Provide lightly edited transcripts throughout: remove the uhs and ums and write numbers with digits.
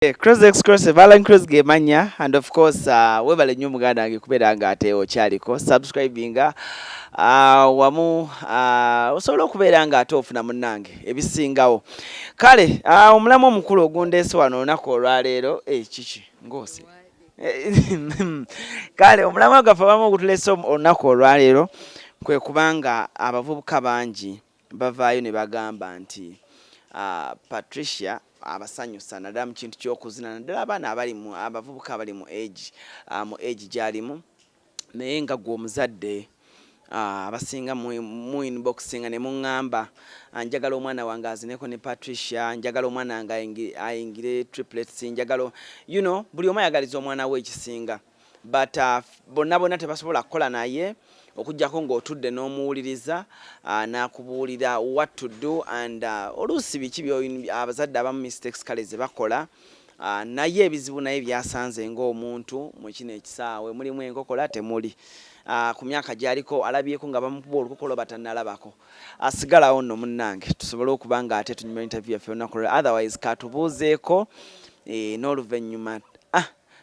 Cross exclusive Alan Cross gemanya and of course webale nnyo muganda wange kubeera nga ate okyaliko subscribinga wamu osobola okubeera nga ate ofuna munnange ebisingawo kale omulamu omukulu ogundeese wano olunaku olwaleero kiki ngose kale omulamu gaffe abamu ogutuleese olunaku olwaleero kwe kubanga abavubuka bangi bavaayo ne bagamba nti Patricia abasanyusa naddala mu kintu ky'okuzina naddala abaana abali mu abavubuka abali mu age gy'alimu naye nga gwe omuzadde abasinga mu inboxinga ne muŋŋamba njagala omwana wange azineko ne Patricia, njagala omwana wange ayingire triplets, njagala buli omu ayagaliza omwana we ekisinga but bonna tebasobola kukola naye okujjako ng'otudde n'omuwuliriza n'akubuulira what to do and oluusi biki abazadde abamu mistakes kale ze bakola naye ebizibu naye byasanze ng'omuntu mu kino ekisaawe mulimu enkokola temuli ku myaka gy'aliko alabyeko nga bamukuba olukokolo batannalabako asigalawo nno munnange tusobole okuba nga ate tunyuma interview yaffe olunaku lwaleero otherwise katubuuzeeko n'oluvannyuma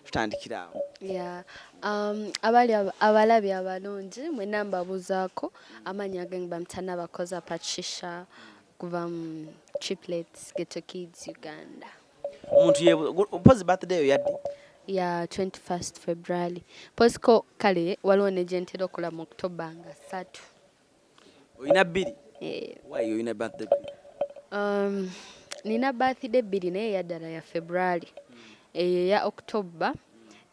tutandikiraawo. Abalabi abalungi mwenna mbabuuzaako amannya gange bamutana bakoza Patricia kuva mu Triplets Ghetto Kids Uganda. Omuntu mpozi birthday yo yaddi? Ya 21st February. Posiko kale waliwo ne gye ntera okola mu October nga 3. Oyina bbiri? Why oyina birthday? Nina birthday bbiri naye yaddala ya February. Eyo ya October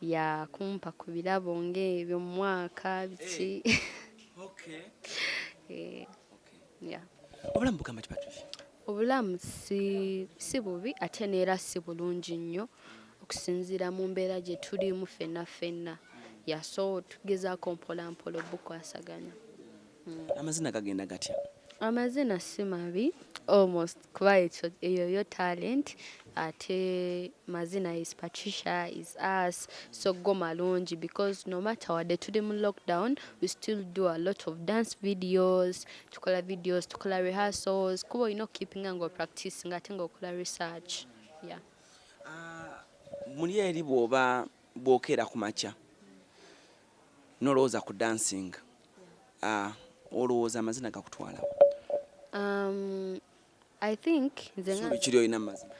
ya kumpa ku birabo ng'ebyo mu mwaka biki. Obulamu bugamba ki Patricia? Obulamu si bubi ate neera si bulungi nnyo okusinziira mu mbeera gye tulimu ffenna. So tugezaako mpolampola obukwasaganya. Amazina gagenda gatya? Amazina si mabi almost kuba eyo yo talent ate mazina is Patricia is us so go malungi because no matter what tuli mu lockdown we still do a lot of dance videos tukola rehearsals kuba keeping and practicing ate nga research muli eri bw'okeera ku makya n'olowooza ku dancing olowooza amazina gakutwalawo? I think kiri olina mu mazina?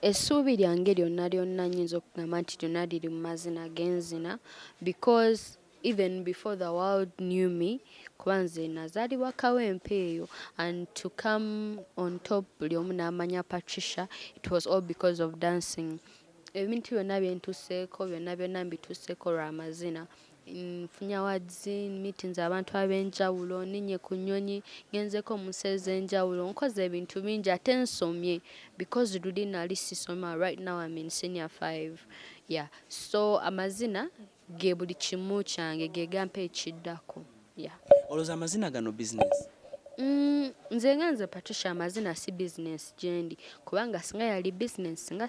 Essuubi lyange lyonna nnyinza okugamba nti lyonna liri mu mazina g'enzina because even before the world knew me kuba nze nazaalibwa Kawempe eyo and to come on top buli omu n'amanya Patricia it was all because of dancing. Ebintu byonna byentuseeko byonna mbituseeko lwa mazina. Nfunye awards meetings abantu ab'enjawulo ninye ku nnyonyi ngenzeko mu nsi ez'enjawulo nkoze ebintu bingi ate nsomye because luli nali sisoma right now I'm in senior 5 so amazina ge buli kimu kyange ge gampa ekiddako. Olowooza amazina gano business? Nze Patricia amazina si business gyendi kubanga singa yali business singa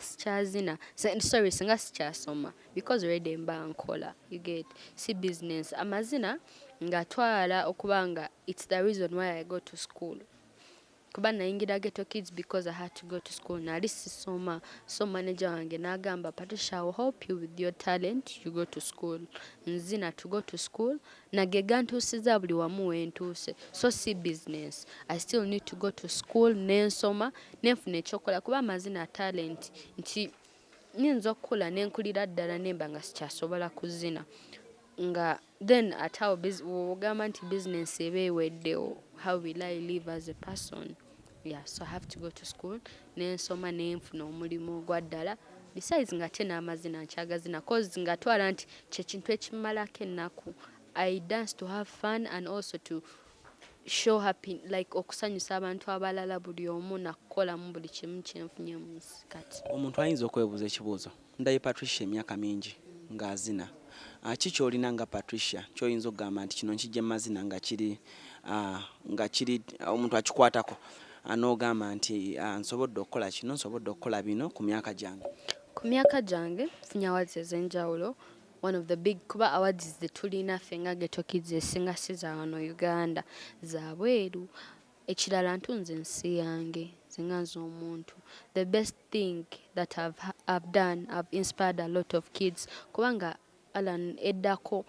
sikyasoma because already mba nkola you get si business amazina ngatwala okubanga it's the reason why I go to school kuba nayingira Ghetto Kids because I had to go to school nali sisoma so manager wange n'agamba Patricia I will help you with your talent you go to school nzina to go to school nagega ntuusiza buli wamu wentuuse so si business I still need to go to school nensoma nenfuna ekyokola kuba amazina talent nti nyinza okukula nenkulira ddala nemba nga sikyasobola kuzina nga then atawo ogamba nti business eba eweddewo how will I live as a person? So I have to go to school nensoma nenfuna omulimu gwa ddala besides nga te n'amazina nkyagazina cause nga twala nti kyekintu ekimalako ennaku I dance to have fun and also to show happy like okusanyusa abantu abalala buli omu nakukolamu buli kimu kyenfunye mu nsi kati. Omuntu ayinza okwebuuza ekibuuzo ndaye Patricia emyaka mingi ng'azina kiki olina nga Patricia kyoyinza okugamba nti kino nkijja mu mazina nga kiri omuntu akikwatako n'ogamba nti nsobodde okukola kino nsobodde okukola bino ku myaka gyange? Ku myaka gyange nfunye awards ez'enjawulo one of the big kuba awards ze tulina ffe nga Ghetto Kids esinga si za wano Uganda za bweru ekirala ntunze ensi yange zinganzo omuntu. The best thing that I've done, I've inspired a lot of kids. Kubanga Alan eddako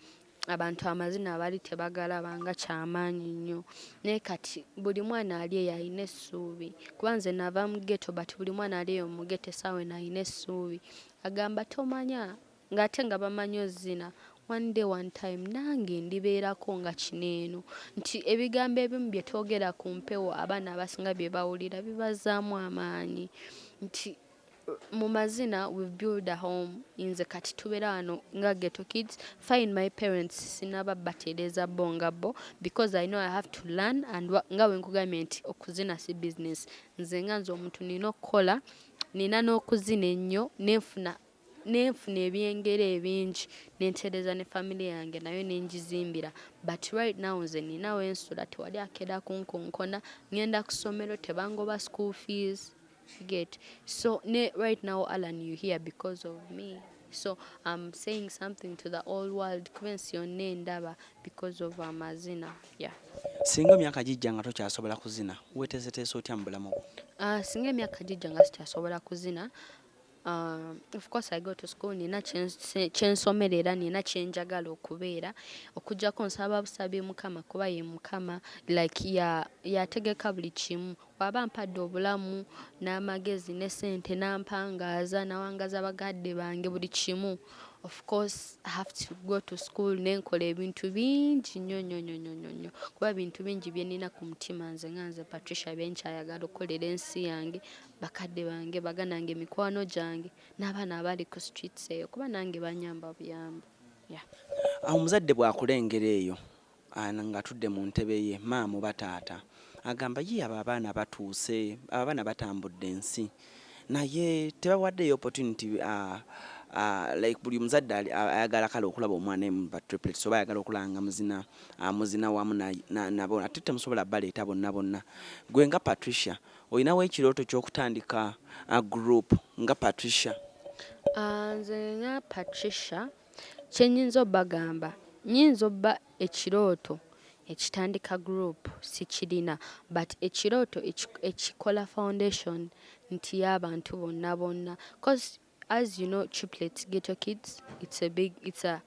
abantu amazina abali tebagalaba nga kyamaanyi nnyo. Naye kati buli mwana ali eyo alina essuubi. Kuba nze nava mu ghetto but buli mwana ali eyo mu ghetto essaawa eno alina essuubi. Agamba tomanya ng'ate nga bamanyi ozina. One day one time nange ndibeerako nga kineeno. Nti ebigambo ebimu bye twogera ku mpewo abaana abasinga bye bawulira bibazaamu amaanyi. Nti mu mazina we've built a home nze kati tubeera wano nga ghetto kids. Fine, my parents sinaba batereeza bo nga bo because I know I have to learn and nga bwe nkugambye nti okuzina si business. Nze nga nze omuntu nina okukola, nina n'okuzina ennyo nenfuna ebyengere ebingi nentereza ne family yange nayo nengizimbira. But right now nze nina wensula tewali akeera kunkonkona, ngenda ku ssomero tebangoba school fees. Get so right now Alan, you here because of me. So I'm saying something to the whole world. Kubensi yonna endaba because of Amazina. Yeah. Singa emyaka gijja nga tokyasobola kuzina weeteeseteese otya mu bulamu bwo? Singa emyaka gijja nga sikyasobola kuzina, of course I go to school, nina kyensomerera, nina kyenjagala okubeera. Okujjako nsaba busabi Mukama kuba ye Mukama, like yategeka buli kimu. Waba mpadde obulamu n'amagezi ne ssente n'ampangaaza n'awangaza bagadde bange buli kimu. Of course I have to go to school nenkola ebintu bingi nnyo kuba bintu bingi bye nina ku mutima nze nga nze Patricia byenkyayagala okukolera ensi yange, bakadde bange, baganda bange, mikwano gyange n'abaana abali ku streets eyo kuba nange banyamba buyambi. Yeah. Omuzadde bw'akulengera eyo nga tudde mu ntebe ye maama oba taata agamba ye abo abaana batuuse, abaana batambudde ensi naye tebawaddeyo opportunity like buli muzadde ayagala kale okulaba omwana mu triplets oba ayagala okulanga muzina wamu nabo ate temusobola baleeta bonna. Gwe nga Patricia olinawo ekirooto ky'okutandika group nga Patricia? Nze nga Patricia kyenyinza obbagamba nyinza obba ekirooto ekitandika group sikirina, but ekirooto ekikola foundation nti y'abantu bonna because as you know triplets Ghetto Kids it's a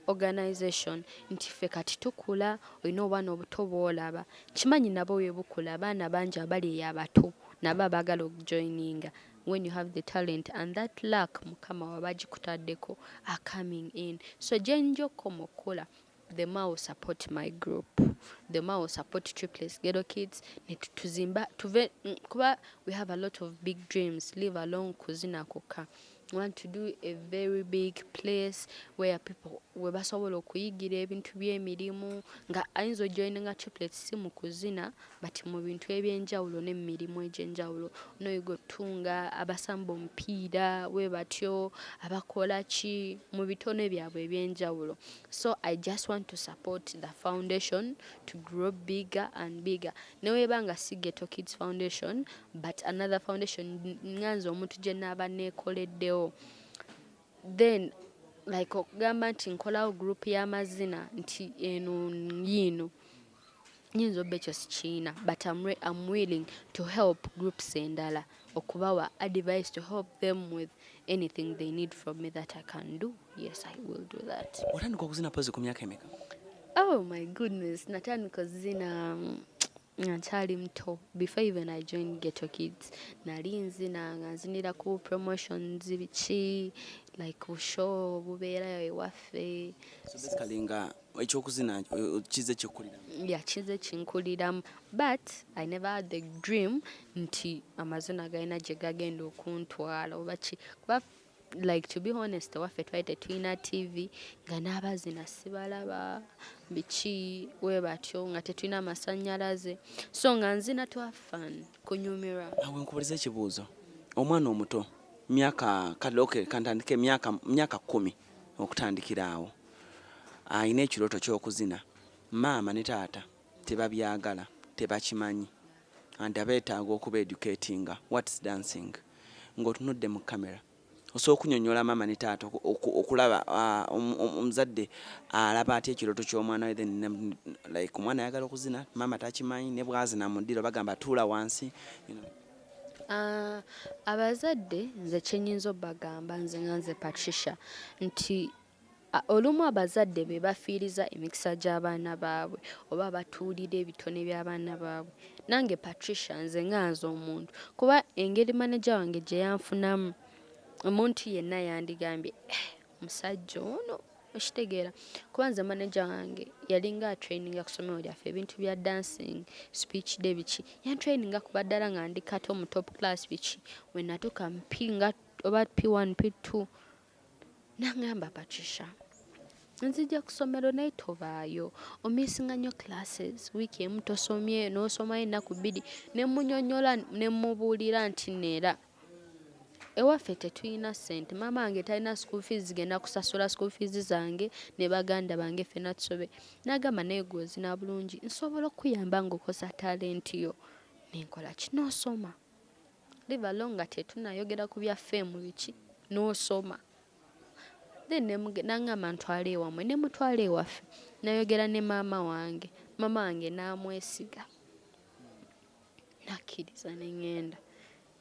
organization. Nti ffe kati tukula olina obwana obuto bw'olaba kimanyi nabo bwe bukula abaana bangi abali eyabato nabo abagala okujoininga. When you have the talent and that luck Mukama wabagikutaddeko are coming in. So gyenjoko mukola, the more will support my group, the more will support triplets Ghetto Kids. Tuzimba kuba we have a lot of big dreams, leave alone kuzina koka. We want to do a very big place where people webasobola okuyigira ebintu by'emirimu nga ayinza ojoininga triplets si mu kuzina but mu bintu ebyenjawulo n'emirimu egyenjawulo. Noyiga otunga abasamba omupiira we batyo abakola ki mu bitono byabwe ebyenjawulo. So I just want to support the foundation to grow bigger and bigger. Newebanga si Ghetto Kids Foundation but another foundation nganza omuntu gye naaba neekoleddewo. Then like okugamba nti nkolawo group y'amazina nti eno yino nyinza obba ekyo sikiina but I'm willing to help groups endala okubawa advice to help them with anything they need from me that I can do. Yes, I will do that. Otandika okuzina pozi ku myaka emeka? Oh my goodness, natandika okuzina nkyali muto. Before even I joined Ghetto Kids nali nzina nga nzinira ku promotions biki like ushow bubeerayo ewaffe. So basically nga ekyokuzina kize kikkuliramu? Yeah, kize kinkuliramu but I never had the dream nti amazina galina gye gagenda okuntwala oba ki kuba like to be honest waffe twali tetulina TV nga n'abazina sibalaba biki we batyo nga tetulina amasannyalaze so nga nzina to have fun kunyumirwa. Awe nkubuliza ekibuuzo, omwana omuto myaka kaloke kantandike myaka 10 okutandikira awo ayina ekirooto ky'okuzina, maama ne taata tebabyagala tebakimanyi and abeetaaga okuba educatinga what's dancing ng'otunudde mu kamera osobola okunyonnyola maama ne taata okulaba omuzadde alaba ati ekirooto ky'omwana we then like omwana ayagala okuzina maama takimanyi ne bwazina mu ddiro bagamba tuula wansi, you know. Abazadde nze kyenyinza obbagamba nze nga nze Patricia nti olumu abazadde be bafiiriza emikisa gy'abaana baabwe oba batuulira ebitone by'abaana baabwe. Nange Patricia nze nga nze omuntu kuba engeri maneja wange gye yanfunamu omuntu yenna yandigambye omusajja ono okitegeera kuba nze maneja wange yalinga atraininga ku ssomero lyaffe ebintu bya dancing speech de biki yantraininga kuba ddala nga ndi kato mu top class biki we natuuka mpinga oba P1 P2 nangamba Patricia nzija ku ssomero naye tovaayo omisinga nnyo classes wiiki emu tosomye n'osomayo ennaku bbiri ne munyonyola ne mubuulira nti neera ewaffe tetulina ssente maama wange talina school fees genda kusasula school fees zange ne baganda bange ffenna tusobe n'agamba naye gw'ozina bulungi nsobola okuyamba ng'okosa talenti yo nenkola ki n'osoma live along nga tetunayogera ku bya ffeemu biki n'osoma then nangamba ntwala ewamwe ne mutwala ewaffe nayogera ne maama wange n'amwesiga nakkiriza ne ŋŋenda.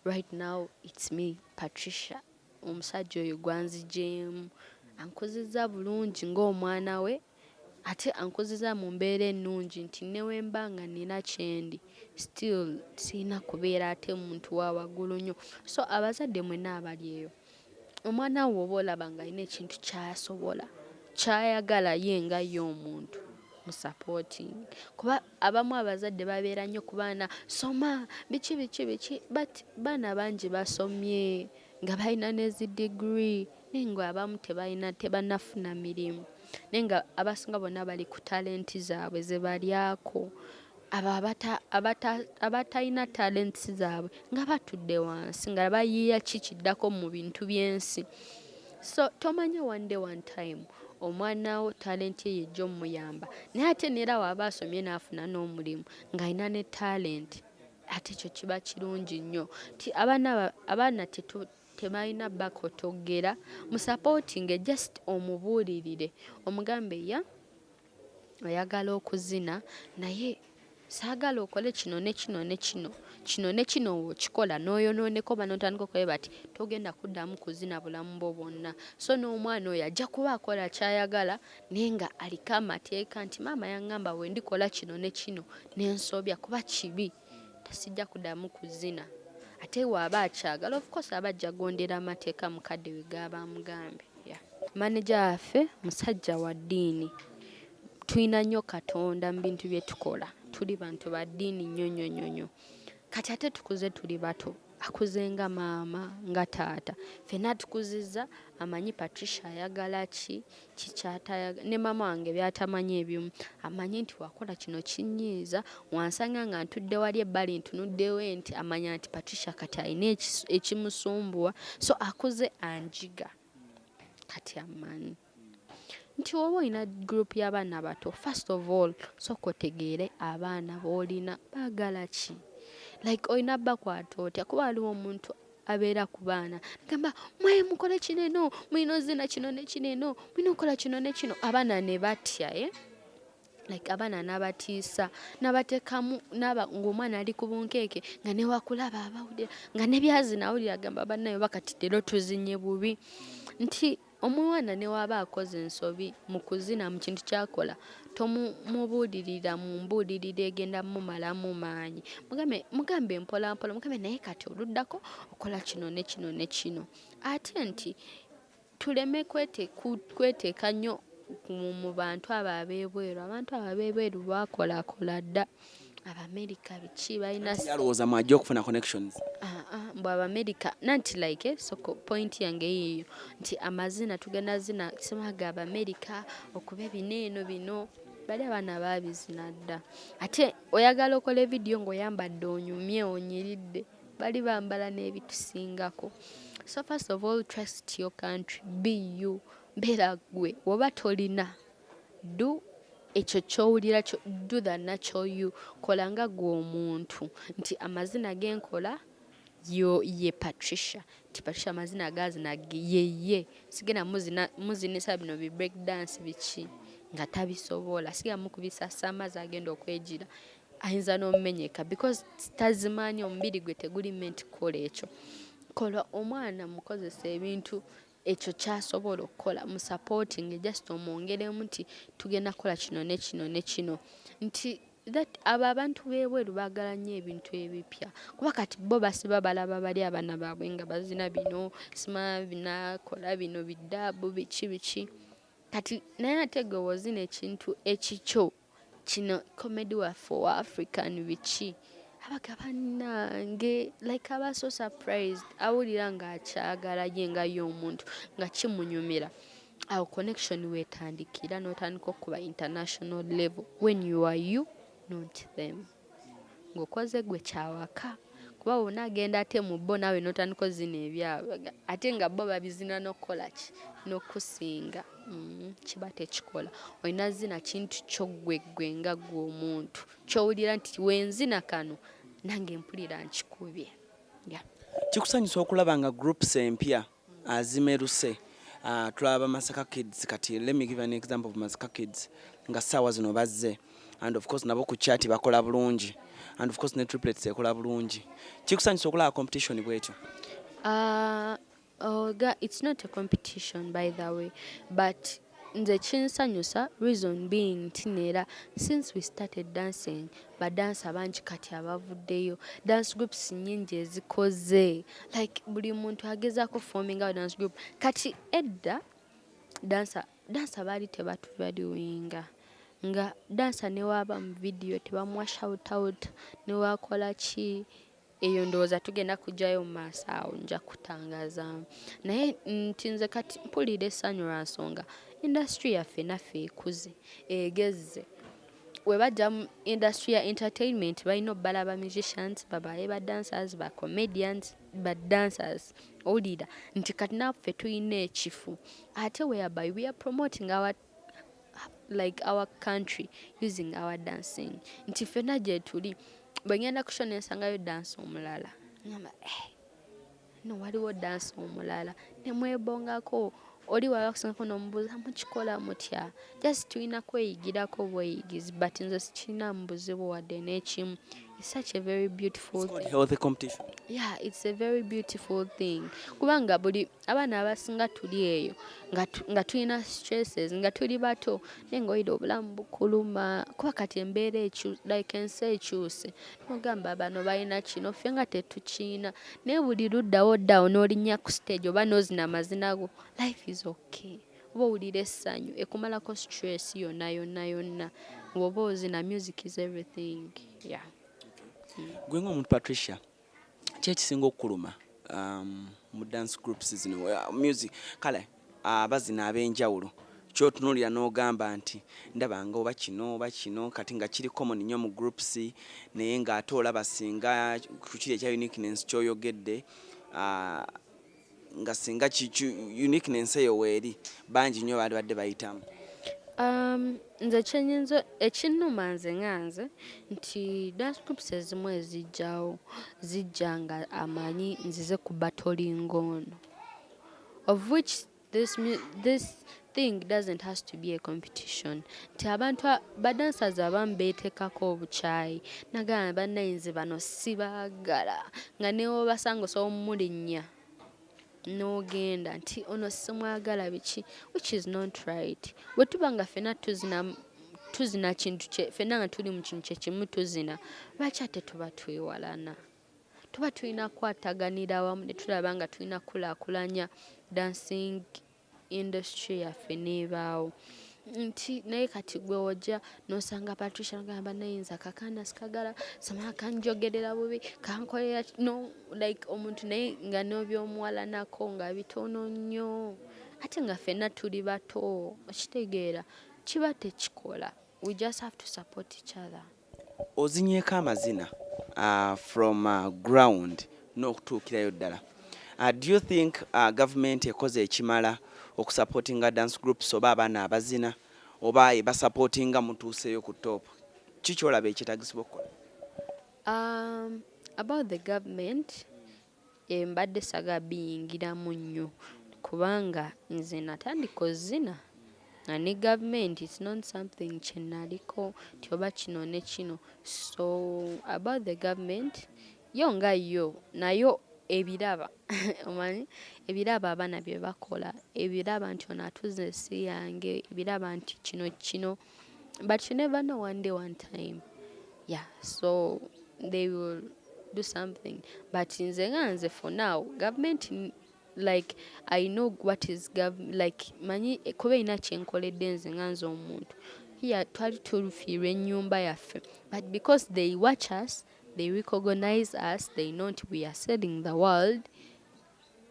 Right now it's me Patricia omusajja oyo gwanzijeemu ankuzizza bulungi ng'omwana we ate ankuzizza mu mbeera ennungi nti newemba nga nina kyendi still sirina kubeera ate muntu wa waggulu nnyo. So abazadde mwenna abali eyo omwana wo oba olaba nga alina ekintu kyasobola kyayagala ye nga ye omuntu musupporting kuba abamu abazadde babeera nnyo ku baana soma biki but baana bangi basomye nga balina n'ezi degree naye nga abamu tebannafuna mirimu naye nga abasinga bonna bali ku talenti zaabwe ze balyako abo abatalina talenti zaabwe nga batudde wansi nga bayiiya kiddako mu bintu by'ensi. So tomanya one day one time omwana wo talenti ye ejja omuyamba naye ate neera waaba asomye n'afuna n'omulimu ng'alina ne talenti ate ekyo kiba kirungi nnyo ti abaana tebalina bakotogera musupporting just omubuulirire omugambe oyagala okuzina naye saagala okole kino ne kino ne kino ne kino okikola n'oyonooneko banotandika okukola bati togenda kuddamu kuzina bulamu bwo bwonna. So n'omwana oyo ajja kuba akola kyayagala naye nga aliko amateeka nti maama yaŋŋamba bwe ndikola kino ne kino n'ensobya kuba kibi tasijja kuddamu kuzina ate waaba akyagala of course aba ajja gondera amateeka mukadde we gaaba amugambye. Maneja waffe musajja wa ddiini tulina nnyo Katonda mu bintu bye tukola tuli bantu ba ddiini nnyo kati ate tukuze tuli bato akuze nga maama nga taata ffenna tukuzizza amanyi Patricia ayagala kikyatayagala ne maama wange byatamanyi ebimu amanyi nti wakola kino kinyiiza wansanga nga ntudde wali ebbali ntunuddewo nti amanya nti Patricia kati alina ekimusumbuwa so akuze anjiga kati amanyi nti oba olina group y'abaana bato first of all sooka otegeere abaana b'olina baagala ki like olina bakwata otya kuba waliwo omuntu abeera ku baana gamba mwe mukole kineno mulina ozina kino ne kineno mulina okukola kino ne kino abaana ne batya like abaana n'abatiisa n'abateekamu ng'omwana ali ku bunkeeke nga ne wakulaba abawulira nga ne byazina awulira agamba bannayo bakati leero tuzinye bubi nti omwana ne waba akoze ensobi mu kuzina mu kintu kyakola tomubuulirira mu mbuulirira egenda mumalamu maanyi mugambe mpolampola mugambe naye kati oluddako okola kino ne kino ne kino ate nti tuleme kweteeka nnyo mu bantu abo ab'ebweru abantu abo ab'ebweru bakolakola dda Abamerika biki balina yalowooza mwajja okufuna connections mbu Abamerika nanti like so point yange yiyo nti amazina tugenda zina simaga Abamerika okuba ebineeno bino bali abaana baabizina dda ate oyagala okola vidiyo ng'oyambadde onyumye onyiridde bali bambala n'ebitusingako. So first of all trust your country, be you, beera gwe woba tolina do ekyo kyowulira do the natural you kola nga gwe omuntu nti amazina genkola ye Patricia ti Patricia amazina gazina ye sigenda muzinisa bino bi break dance biki nga tabisobola sigenda mukubisa amazi agenda okwejira ayinza n'omumenyeka because tazimaanya omubiri gwe teguli meant kukola ekyo. Kola omwana mukozesa ebintu ekyo kyasobola okukola mu supporting just omwongeremu nti tugenda kukola kino ne kino ne kino nti that abo abantu beebweru baagala nnyo ebintu ebipya kuba kati bo basiba balaba bali abaana baabwe nga bazina bino sima binakola bino bidaabu biki kati naye ate gwe wozina ekintu ekikyo kino comedy waffe wa African biki abaga bannange like aba so surprised awulira ng'akyagala ye nga y'omuntu nga kimunyumira awo connection wetandikira n'otandika okuba international level when you are you not them ng'okoze gwe kyawaka kuba wona agenda ate mu bo naawe n'otandika ozina ebyabwe ate nga bo babizina n'okukola ki n'okusinga kiba tekikola olina zina kintu kyo ggwe nga ggwe omuntu ky'owulira nti wenzina kano nange mpulira nkikubye kikusanyusa okulaba nga groups empya zimeruse tulaba Masaka Kids kati let me give an example of Masaka Kids nga ssaawa zino bazze and of course nabo ku chat bakola bulungi and of course ne triplets ekola bulungi kikusanyusa okulaba competition bwetyo it's not a competition by the way but nze kinsanyusa reason being tinera since we started dancing badansa bangi kati abavuddeyo dance groups nyingi ezikoze like buli muntu agezaako forming out dance group kati edda dansa baali tebatuvaluwinga nga dansa newaaba mu video tebamuwa shout out newakola ki eyo ndowooza tugenda kujjayo mu maaso awo nja kutangaza naye ntinze kati mpulira essanyu lwa nsonga industry yaffe naffe ekuze egezze we bajja mu industry ya entertainment balina obbala ba musicians babaye ba dancers ba comedians ba dancers owulira nti kati naffe tulina ekifu ate whereby we are promoting our country using our dancing nti ffenna gye tuli bwe ngenda ku show nensangayo dansi omulala ngamba no waliwo dansi omulala nemwebongako oli wala kusangako n'omubuuza mukikola mutya just tulina kweyigirako bweyigizi but nze sikirina mubuzibu wadde n'ekimu it's such a very beautiful thing. Healthy competition. Yeah, it's a very beautiful thing kubanga buli abaana abasinga tuli eyo nga tulina stresses nga tuli bato naye ng'oyira obulamu bukuluma kuba kati embeera like ensi ekyuse nogamba bano balina kino ffe nga tetukiina naye buli luddawo ddawo n'olinnya ku stage oba n'ozina amazina go life is okay oba owulira essanyu ekumalako stress yonna ng'oba ozina music is everything. Yeah. Gwe ng'omuntu Patricia ki ekisinga okukuluma mu dance groups zino music kale abazina ab'enjawulo kyotunuulira n'ogamba nti ndaba nga oba kino kati nga kiri common nnyo mu groups naye ng'ate olaba singa ku kiri ekya uniqueness ky'oyogedde nga singa uniqueness eyo weeri bangi nnyo badde bayitamu. Nze kyenyinza ekinnuma nze nganze nti dance groups ezimu ezijjawo zijja nga amanyi nzize ku batolingono of which this thing doesn't has to be a competition nti abantu badancers abamu beetekako obukyayi nagamba bannayinzi bano sibaagala nga neobasanga osobola omulinnya n'ogenda nti ono simwagala biki which is not right bwe tuba nga ffenna tuzina kintu ffenna nga tuli mu kintu kyekimu tuzina lwaki ate tuba twewalana tuba tulina kwataganira awamu ne tulaba nga tulina kulaakulanya dancing industry yaffe n'ebaawo nti naye kati gwe wojja n'osanga Patricia ngamba nayinza kakanda sikagala sama kanjogerera bubi kankolera no like omuntu naye nga n'ebyomuwala nako nga bitono nnyo ate nga ffenna tuli bato okitegeera kiba tekikola we just have to support each other. Ozinyeeko amazina from ground n'okutuukirayo ddala. Do you think government ekoze ekimala okusupportinga dance groups oba abaana abazina oba ebasupportinga mutuuseyo ku top? Kiki olaba ekyetagisibwa okukola? About the government mbadde saga biyingiramu nnyo kubanga nze natandika ozina and government it's not something kyenaliko tioba kino ne kino. So about the government yo nga yo nayo ebiraba omanyi ebiraba abaana bye bakola ebiraba nti ono atuze ensi yange ebiraba nti kino but you never know, one day one time, yeah, so they will do something. But nze nganze for now government like I know what is like manyi kuba ina kyenkoledde nze nganze omuntu here twali tulufiirwa ennyumba yaffe, but because they watch us, they recognize us, they know we are selling the world,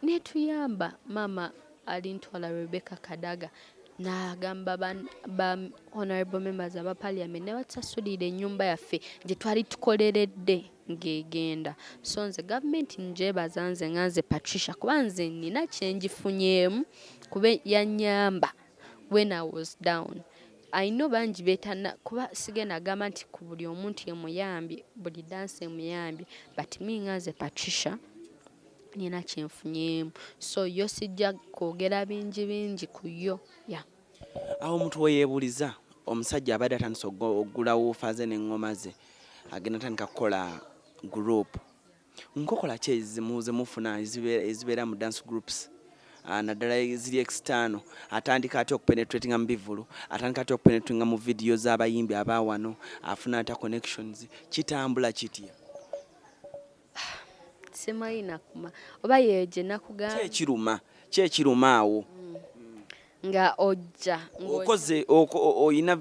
netuyamba. Mama alintwala Rebecca Kadaga n'agamba ba honorable members aba parliament ne batasulira ennyumba yaffe gye twali tukoleredde ng'egenda. So nze government njebaza nze nganze Patricia kuba nze nina kyenjifunyemu kuba yanyamba when I was down. I know banji betana kuba sigenda gamba nti ku buli omuntu yemuyambi buli dance yemuyambi, but me nganze Patricia nina kyenfunyemu, so yo sijja kwogera bingi ku yo. Yeah. Awo omuntu weyeebuliza omusajja abadde atandise oggulawo faze n'eŋŋoma ze agenda tandika kukola group, nkokola ki ezimuze mufuna ezibeera mu dance groups naddala eziri external, atandika atya okupenetratinga mu bivulu, atandika atya okupenetratinga mu video z'abayimbi abawano, afuna atya connections, kitambula kitya? Simanyi kuma oba yeje nakugamba kyekiruma awo nga ojja okoze oyina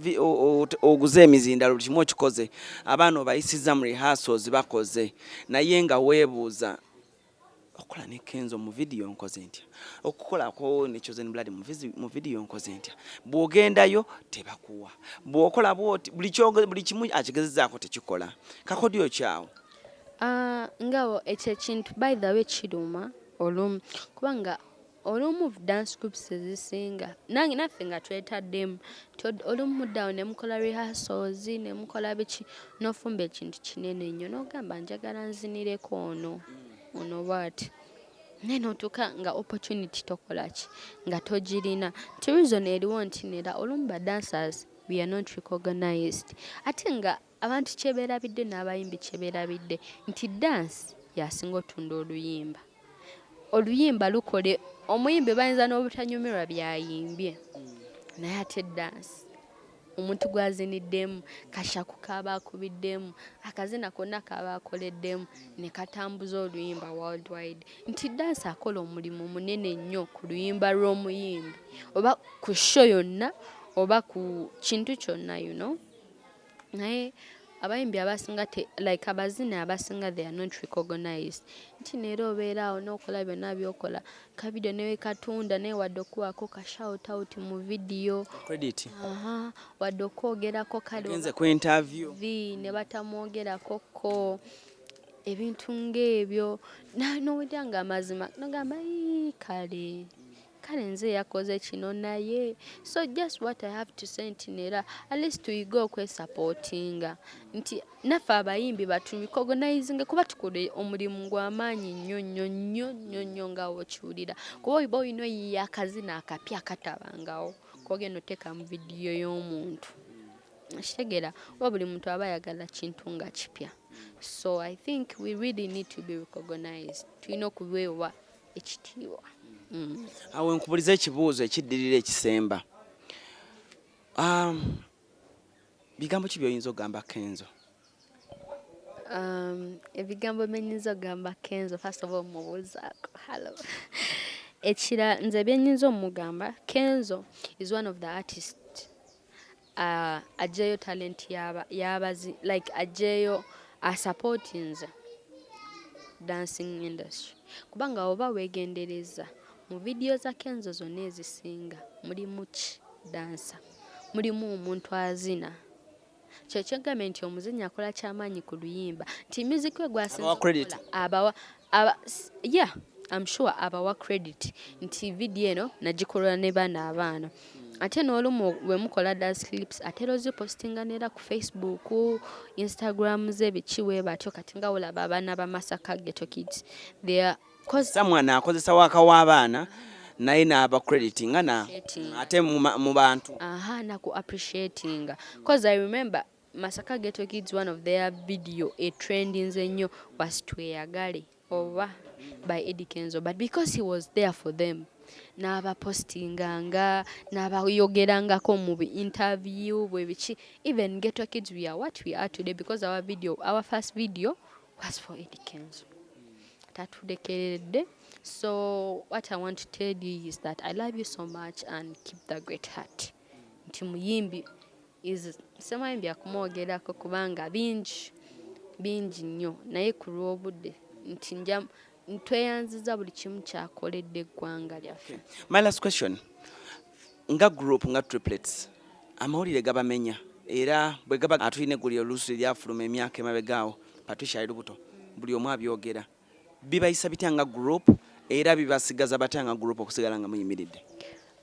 oguze emizindalo kimu okikoze, abaana obayisiza mu rehearsals bakoze, naye nga weebuuza okola ne Kenzo mu video nkoze ntya, okukolako ne Chosen Blood mu video nkoze ntya, bw'ogendayo tebakuwa, bw'okola bwoti buli kimu akigezezaako tekikola, kakodyo kyawo. Ngawo ekyo ekintu by the way kiruma olumu kubanga olumu dance groups ezisinga nange naffe nga twetaddemu olumu down ne mukola rehearsals ne mukola biki n'ofumba ekintu kinene nnyo n'ogamba njagala nzinireko ono bwati naye n'otuuka nga opportunity tokola ki nga togirina. Reason eriwo nti nera olumu ba dancers we are not recognized, ate nga abantu kyebeerabidde n'abayimbi kyebeerabidde nti dance yasinga otunda oluyimba lukole omuyimbi bayinza n'obutanyumirwa byayimbye naye ate dance omuntu gwaziniddemu kashaku kaba akubiddemu akazina konna kaba akoleddemu ne katambuza oluyimba worldwide, nti dance akola omulimu munene nnyo ku luyimba lw'omuyimbi oba ku show yonna oba ku kintu kyonna naye abayimbi abasinga like abazina abasinga they are not recognized, nti neera obeera awo n'okola byonna byokola kabido newe katunda naye wadde okuwaako ka shout out mu video credit wadde okwogerako genze ku interview ne batamwogerako ko ebintu ng'ebyo n'owulira nga amazima nogamba kale nze yakoze kino naye. So just what I have to say nti neera at least tuyiga okwesupportinga nti naffe abayimbi baturecognizinge kuba tukole omulimu gw'amaanyi nnyo nga wokiwulira kuba oyiba olina oyiya akazina akapya akatabangawo kogenda oteeka mu vidiyo y'omuntu kitegeera oba buli muntu aba ayagala kintu nga kipya. So I think we really need to be recognized, tulina okuweebwa ekitiibwa. Awo nkubuliza ekibuuzo ekiddirira ekisemba, bigambo ki by'oyinza okugamba Kenzo? Ebigambo byenyinza okugamba Kenzo, first of all mubuuzaako hello ekira nze byenyinza omugamba Kenzo is one of the artists ajeyo talent yabazi like ajeyo supportings dancing industry kubanga oba weegendereza mu video za Kenzo zonna ezisinga mulimu ki dansa, mulimu omuntu azina, kyekyegambe nti omuzinyi akola kyamaanyi ku luyimba nti music we gwasinza yeah I'm sure abawa credit nti video eno nagikolera ne abaana ate n'olumu we mukola dance clips ate ozipostinga neera ku Facebook, Instagram z'ebiki we batyo kati nga olaba abaana ba Masaka Ghetto Kids they are samwana akozesa waka w'abaana naye n'aba creditinga na ate mu bantu naku appreciating because I remember Masaka Ghetto Kids, one of their video a trending zenyo was Tweyagale over by Eddie Kenzo, but because he was there for them n'abapostinganga n'abayogerangako mu interview bwe biki. Even Ghetto Kids, we are what we are today because our first video was for Eddie Kenzo. Tatudekeredde. So what I want to tell you is that I love you so much and keep the great heart. Nti muyimbi is semayimbi akumwogerako kubanga bingi nnyo naye ku lw'obudde nti ntweyanziza buli kimu kyakoledde eggwanga lyaffe. My last question, nga group nga triplets amawulire gabamenya era bwe gaba atulina egguliro oluusi lyafuluma emyaka emabegaawo Patricia ali lubuto buli omu abyogera bibayisa bitya nga group era bibasigaza batya nga group okusigala nga muyimiridde?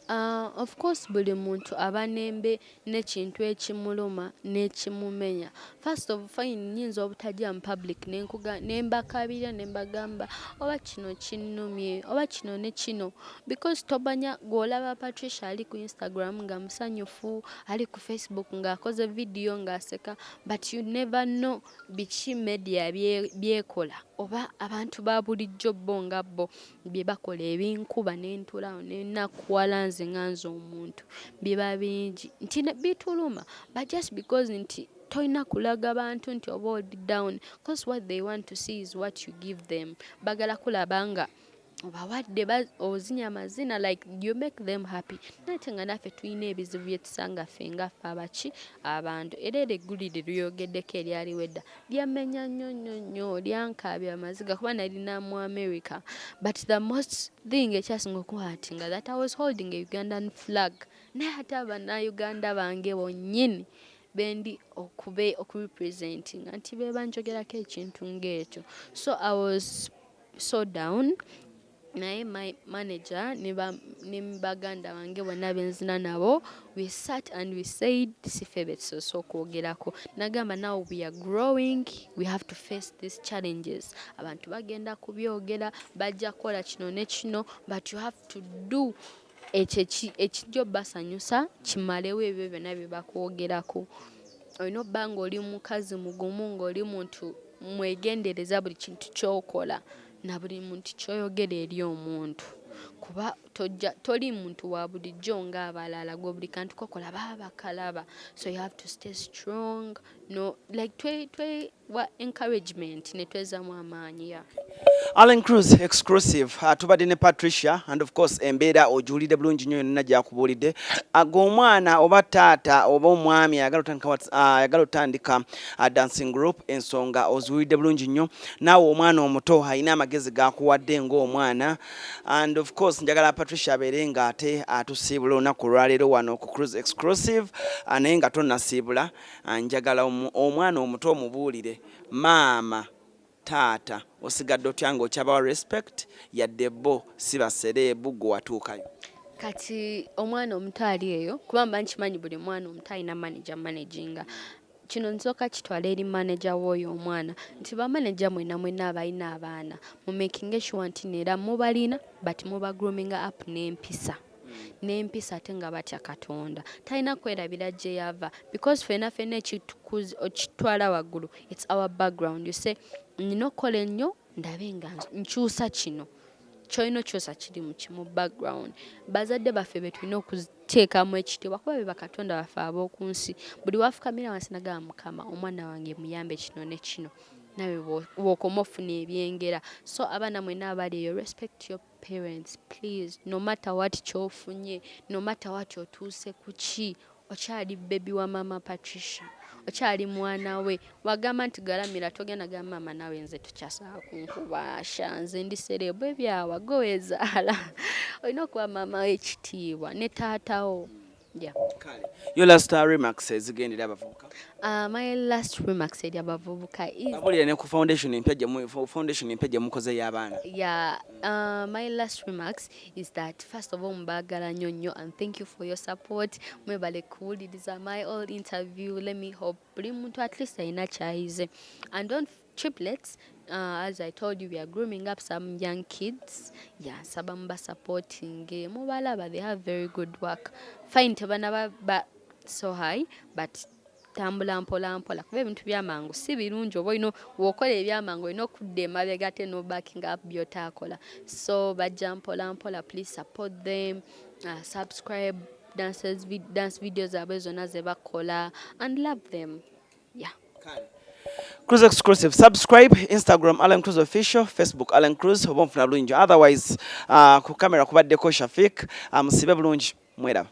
Of course buli muntu aba n'ekintu ekimuluma n'ekimumenya. First of all, nyinza obutajja mu public nembakabira nembagamba oba kino kinnumye oba kino ne kino because tobanya gw'olaba Patricia ali ku Instagram nga musanyufu, ali ku Facebook ng'akoze video ng'aseka, but you never know biki media byekola oba abantu ba bulijjo bo nga bo bye bakola ebinkuba n'entulawo n'ennakuwala nze omuntu biba bingi nti bituluma, but just because nti toyina kulaga bantu nti oba odi down because what they want to see is what you give them. Bagala kulabanga obawadde ozinya amazina like you make them happy. Nate nga naffe tulina ebizibu byetusanga ffe ngaffe abaki abantu era eggulire lyogeddeko eryaliwo edda lyamenya nnyo lyankaabya amaziga kuba nalina mu America, but the most thing ekyasinga okuhatinga that I was holding a Ugandan flag naye ate Uganda bange bonnyini bendi okurepresenting nti be banjogerako ekintu ng'ekyo. So I was so down. Naye my manager ne baganda bange bonna benzina nabo, we sat and we said sife betusoose okwogerako. Nagamba now we are growing, we have to face these challenges. Abantu bagenda kubyogera bajja kukola kino ne kino, but you have to do ekijjo basanyusa kimalewo ebyo byonna bye bakwogerako. Olina obba ng'oli mukazi mugumu, ng'oli muntu mwegendereza buli kintu ky'okola na buli muntu kyoyogera eri omuntu kuba toli muntu wa bulijjo ng'abalala gwe buli kantu kokola babakalaba. So you have to stay strong, no like wa encouragement ne twezamu amaanyi ya Allen Cruz exclusive tubadde ne Patricia and of course embeera ojulidde bulungi nnyo yonna gyakubuulidde ag'omwana oba taata oba omwami ayagala otandika dancing group ensonga oziwulidde bulungi nnyo naawe omwana omuto alina amagezi gakuwadde ng'omwana and of course njagala Patricia abeere nga ate atusiibula olunaku olwaleero wano ku Cruz exclusive naye nga tonnasiibula njagala omwana omuto omubuulire maama taata osigadde otya ng'okyabawa respect yadde bo si basereebu gwe watuukayo kati omwana omuto ali eyo kubamba nkimanyi buli mwana omuto alina manager managinga kino nsooka kitwala eri manager w'oyo omwana nti bamanager mwenna abalina abaana mu making sure nti neera mubalina but muba grooming up n'empisa ate nga batya Katonda talina kwerabira gye yava because fena ekitwala waggulu it's our background. You say nina okukola ennyo ndabe nga nkyusa kino kyolina okyusa kiri mu background. Bazadde baffe be tulina okuteekamu ekitiibwa kuba be bakatonda baffe ab'oku nsi. Buli wafukamira wansi nagamba Mukama omwana wange muyambe kino ne kino nawe w'okoma ofuna ebyengera. So abaana mwenna abali eyo respect your parents please, no matter what kyofunye, no matter what otuuse ku ki, okyali baby wa Mama Patricia, okyali mwana we. Wagamba nti galamira togenda gamba mama nawe nze tukyasaa kunkubasha nze ndi serebu ebyawa gowezaala olina okuba mama w'ekitiibwa ne taatawo. Yeah. Your last remarks ezigendera abavubuka? My last remarks eri abavubuka is abulira ne ku foundation empya gye mukoze y'abaana. Yeah, my last remarks is that first of all mbagala nnyo and thank you for your support. Mwebale kuwuliriza my all interview. Let me hope buli muntu at least alina kyayize and don't triplets. As I told you, we are grooming up some young kids. Yeah, sabamba supporting. Mubalaba, they have very good work. Fine, tebanaba but so high, but tambula mpola mpola kuba ebintu byamangu si birungi oba olina w'okola ebyamangu olina okudda emabega ate no backing up by'otaakola, so bajja mpola mpola. Please support them, subscribe dance videos zaabwe zonna ze bakola and love them. Yeah. Cruise exclusive. Subscribe Instagram Alan Cruz official, Facebook Alan Cruz obonfuna bulungi. Otherwise ku kamera kubaddeko Shafik musibe bulungi mwera.